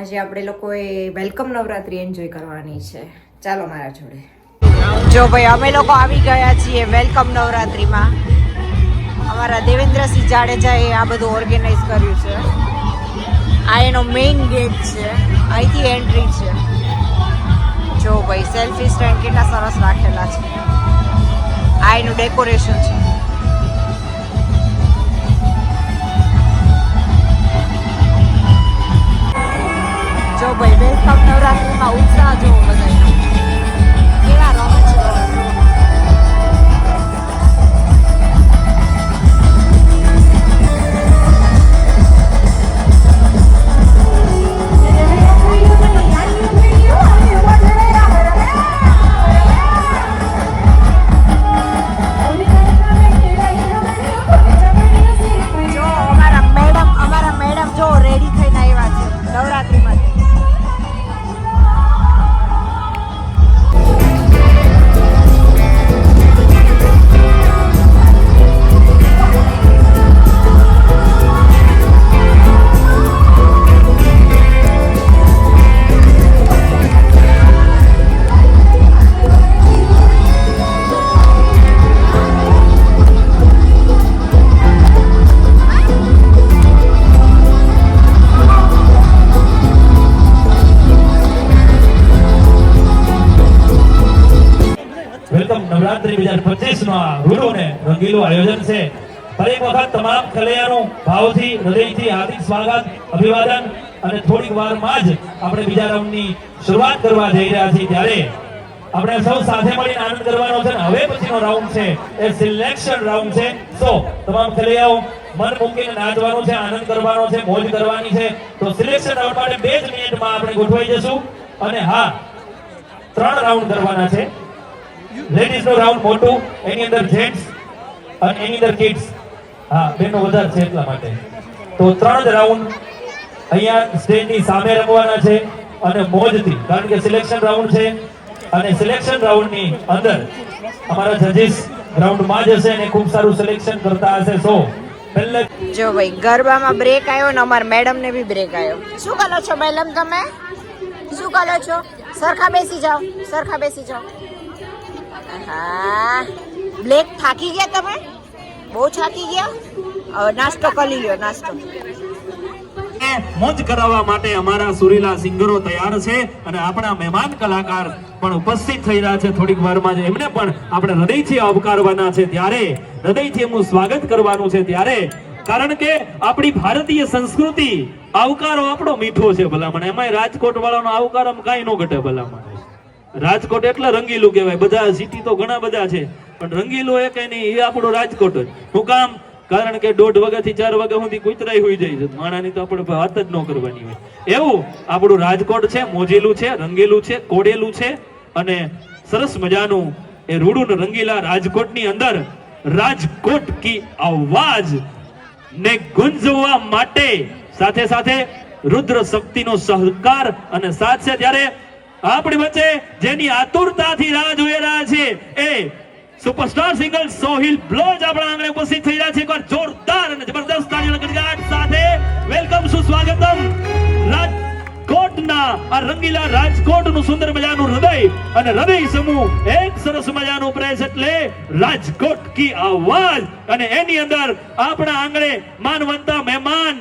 આજે આપણે લોકોએ વેલકમ નવરાત્રી એન્જોય કરવાની છે. ચાલો મારા જોડે. જો ભાઈ અમે લોકો આવી ગયા છીએ વેલકમ નવરાત્રીમાં. અમારા દેવેન્દ્રસિંહ જાડેજાએ આ બધું ઓર્ગેનાઇઝ કર્યું છે. આ એનો મેઇન ગેટ છે, અહીંથી એન્ટ્રી છે. જો ભાઈ સેલ્ફી સ્ટેન્ડ કેટલા સરસ રાખેલા છે. આ એનું ડેકોરેશન છે. જો ભાઈ વેલકમ નવરાત્રીમાં ઉત્સાહ જોવો બધાનો કેવા રમે છે. જો અમારા મેડમ જો રેડી થઈને આવ્યા છે નવરાત્રી માટે. નવરાત્રી 2025 નો રૂડો ને રંગીલું આયોજન છે. ફરી વખત તમામ ખેલૈયાનું ભાવથી હૃદયથી હાર્દિક સ્વાગત, અભિવાદન અને થોડીક વારમાં જ આપણે બીજા રાઉન્ડની શરૂઆત કરવા જઈ રહ્યા છીએ. ત્યારે આપણે સૌ સાથે મળીને આનંદ કરવાનો છે. હવે પછીનો રાઉન્ડ છે એ સિલેક્શન રાઉન્ડ છે. સો તમામ ખેલૈયાઓ મન મૂકીને નાચવાનું છે, આનંદ કરવાનો છે, મોજ કરવાની છે. તો સિલેક્શન રાઉન્ડ માટે 2 જ મિનિટમાં આપણે ગોઠવાઈ જશું. અને હા, 3 રાઉન્ડ કરવાના છે. લેડીઝ નો રાઉન્ડ મોટું, એની અંદર જેન્ટ્સ અને એની અંદર કિડ્સ. હા, બેનો વધારે છે એટલા માટે. તો 3 જ રાઉન્ડ અહીંયા સ્ટેજની સામે રમવાના છે અને મોજથી, કારણ કે સિલેક્શન રાઉન્ડ છે અને સિલેક્શન રાઉન્ડની અંદર અમારા જજીસ ગ્રાઉન્ડમાં જ હશે અને ખૂબ સારું સિલેક્શન કરતા હશે. સો પહેલા જો ભાઈ ગરબામાં બ્રેક આવ્યો ને અમારા મેડમ ને બી બ્રેક આવ્યો. શું કરો છો મેડમ? તમે શું કરો છો? સરખા બેસી જાઓ, સરખા બેસી જાઓ. હા, બ્લેક થાકી ગયા તમે? બહુ થાકી ગયા? હવે નાસ્તો કરી લ્યો, નાસ્તો. મોજ કરાવવા માટે અમારા સુરીલા સિંગરો તૈયાર છે અને આપણા મહેમાન કલાકાર પણ ઉપસ્થિત થઈ રહ્યા છે. થોડીક વારમાં જ એમને પણ આપણે હૃદયથી આવકારવાના છે. ત્યારે હૃદયથી એમનું સ્વાગત કરવાનું છે. ત્યારે કારણ કે આપણી ભારતીય સંસ્કૃતિ આવકારો આપણો મીઠો છે ભલામણ. એમાંય રાજકોટ વાળાનો આવકાર આમ કાંઈ ન ઘટે ભલામણ. રાજકોટ એટલે રંગીલું કહેવાય. બધા સિટી તો ઘણા બધા છે પણ રંગીલું એ કઈ નહીં, એ આપણું રાજકોટ જ. શું કામ? કારણ કે 1:30 વાગ્યાથી 4 વાગ્યા સુધી કૂતરાઈ હોઈ જાય છે. માણાની તો આપણે વાત જ ન કરવાની હોય. એવું આપણું રાજકોટ છે, મોજેલું છે, રંગીલું છે, કોડેલું છે અને સરસ મજાનું એ રૂડું ને રંગીલા રાજકોટની અંદર રાજકોટ કી આવાજ ને ગુંજવા માટે સાથે સાથે રુદ્ર શક્તિનો સહકાર અને સાથ છે. ત્યારે આપણી વચ્ચે જેની આતુરતાથી રાહ જોઈ રહ્યા છે એ સુપરસ્ટાર સિંગર સોહિલ બ્લોજ આપણા આંગણે ઉપસ્થિત થઈ રહ્યા છે. એકવાર જોરદાર અને જબરદસ્ત તાળીઓના ગડગડાટ સાથે વેલકમ, સુસ્વાગતમ. રાજકોટના આ રંગીલા રાજકોટનું સુંદર મજાનું હૃદય અને હૃદય સમૂહ એક સરસ મજાનું પ્રેસ એટલે રાજકોટ કી આવાજ. અને એની અંદર આપણા આંગણે માનવંતા મહેમાન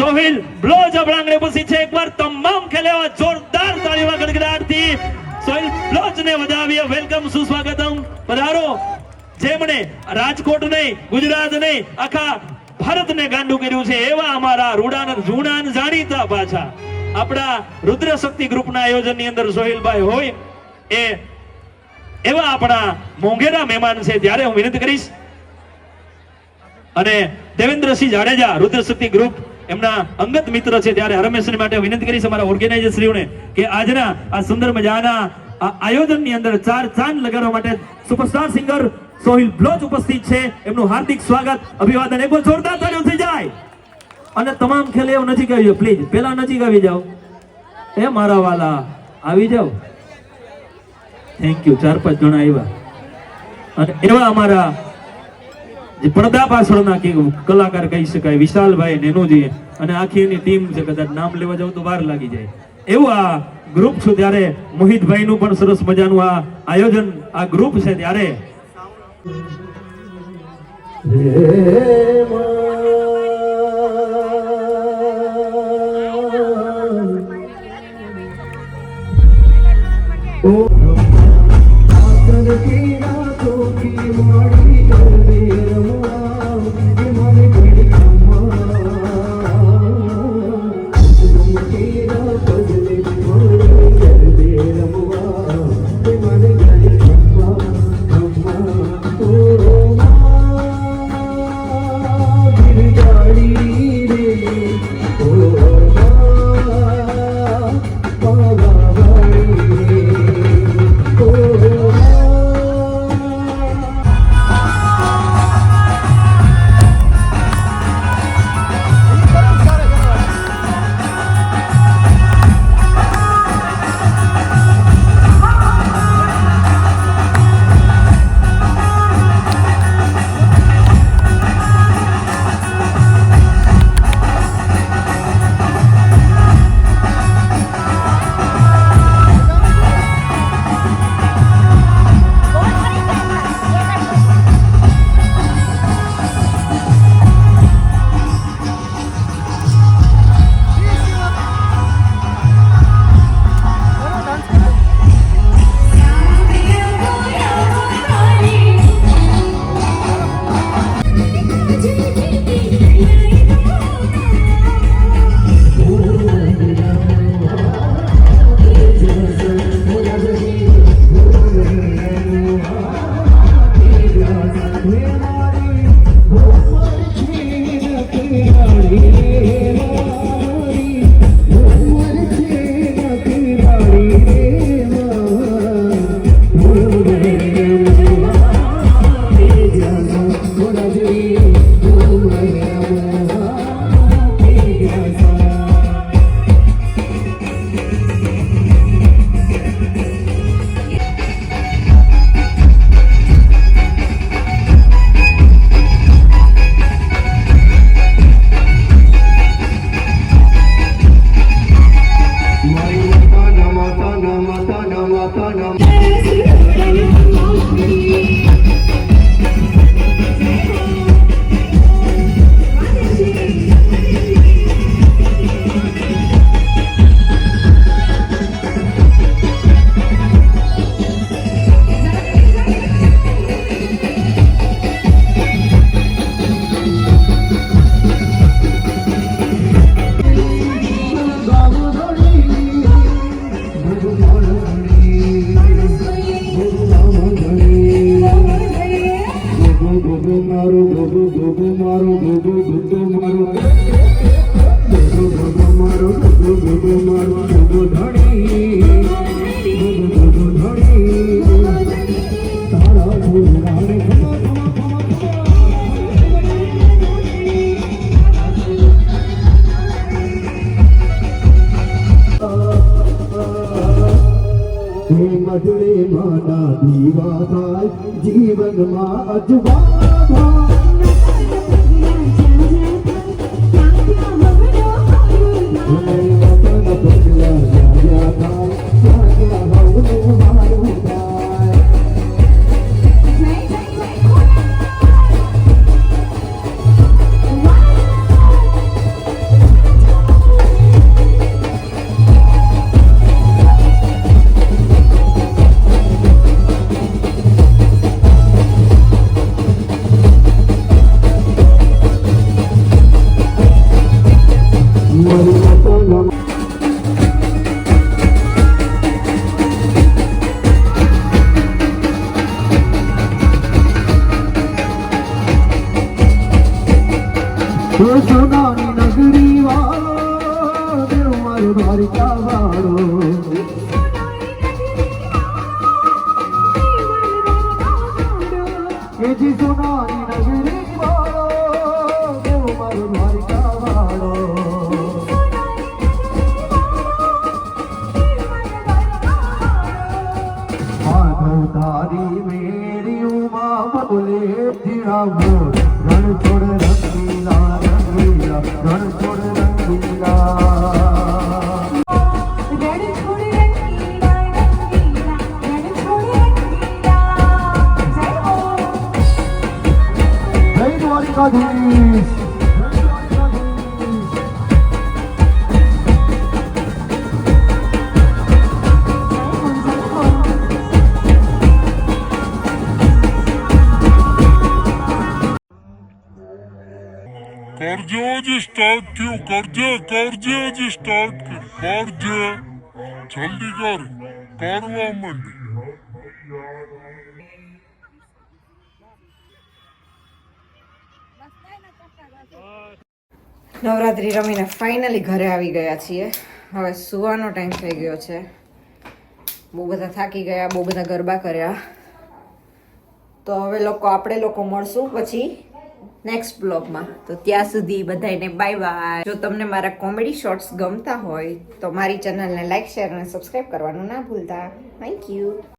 સોહિલ બ્લોજ આપણા આંગણે ઉપસ્થિત છે. એકવાર તમામ ખેલૈયાઓ જોરદાર તાળીઓના ગડગડાટથી સોહિલ બ્લોજ ને વધાવીએ. વેલકમ, સુસ્વાગતમ. પધારો. જેમણે રાજકોટ નહીં, ગુજરાત નહીં, આખા ભારતને ગાંડું કર્યું છે એવા અમારા રૂડાના જૂના જાણીતા પાછા આપણા રુદ્ર શક્તિ ગ્રુપના આયોજનની અંદર સોહિલભાઈ હોય એ એવા આપણા મોંઘેરા મહેમાન છે. ત્યારે હું વિનંતી કરીશ અને દેવેન્દ્રસિંહ જાડેજા રુદ્ર શક્તિ ગ્રુપ એમના અંગત મિત્ર છે. ત્યારે હરમેશની માટે વિનંતી કરીશ અમારા ઓર્ગેનાઇઝરશ્રીઓને કે આજના આ સુંદર મજાના આયોજનની અંદર 4 ચાંદ લગાડવા માટે સુપરસ્ટાર સિંગર સોહિલ બ્લોજ ઉપસ્થિત છે. એમનું હાર્દિક સ્વાગત, અભિવાદન. એકવાર જોરદાર તાળીઓ થઈ જાય. અને તમામ ખેલૈયાઓ નજીક આવી જાઓ પ્લીઝ. પેલા નજીક આવી જાઓ. એ મારા વાલા આવી જાઓ. Thank you. 4-5 જણા આવ્યા. અને એવા અમારા જે પડદા પાછળના કલાકાર કહી શકાય વિશાલભાઈ નેનુજી અને આખી એની ટીમ છે. કદાચ નામ લેવા જાવ તો વાર લાગી જાય. એવું આ ગ્રુપ છું ત્યારે મોહિતભાઈનું પણ સરસ મજાનું આ આયોજન આ ગ્રુપ છે ત્યારે મજડે માના દીવા થાય જીવનમાં અજવા થાય સોનાની નગરી વાળો દેવ મારો દ્વારિકા વાળો એ જી સોનાની નગરી વાળો દેવ મારો દ્વારિકા વાળો માધવ તારી મેરી ઉમા બોલે જીરા બોલ રણ છોડ રંગીલા રંગીલા રણ છોડ રંગીલા દ્વારકાધીશ કરજો જ સ્ટાર્ટ થયું કરજે જ સ્ટાર્ટ કરજે જલ્દી કરવા માંડી નવરાત્રી રમીને ફાઇનલી ઘરે આવી ગયા છીએ. હવે સુવાનો ટાઈમ થઈ ગયો છે. બહુ બધા થાકી ગયા, બહુ બધા ગરબા કર્યા. તો હવે આપણે લોકો મળશું પછી નેક્સ્ટ બ્લોગમાં. તો ત્યાં સુધી બધાને બાય બાય. જો તમને મારા કોમેડી શોર્ટ્સ ગમતા હોય તો મારી ચેનલને લાઈક, શેર અને સબસ્ક્રાઈબ કરવાનું ના ભૂલતા. Thank you.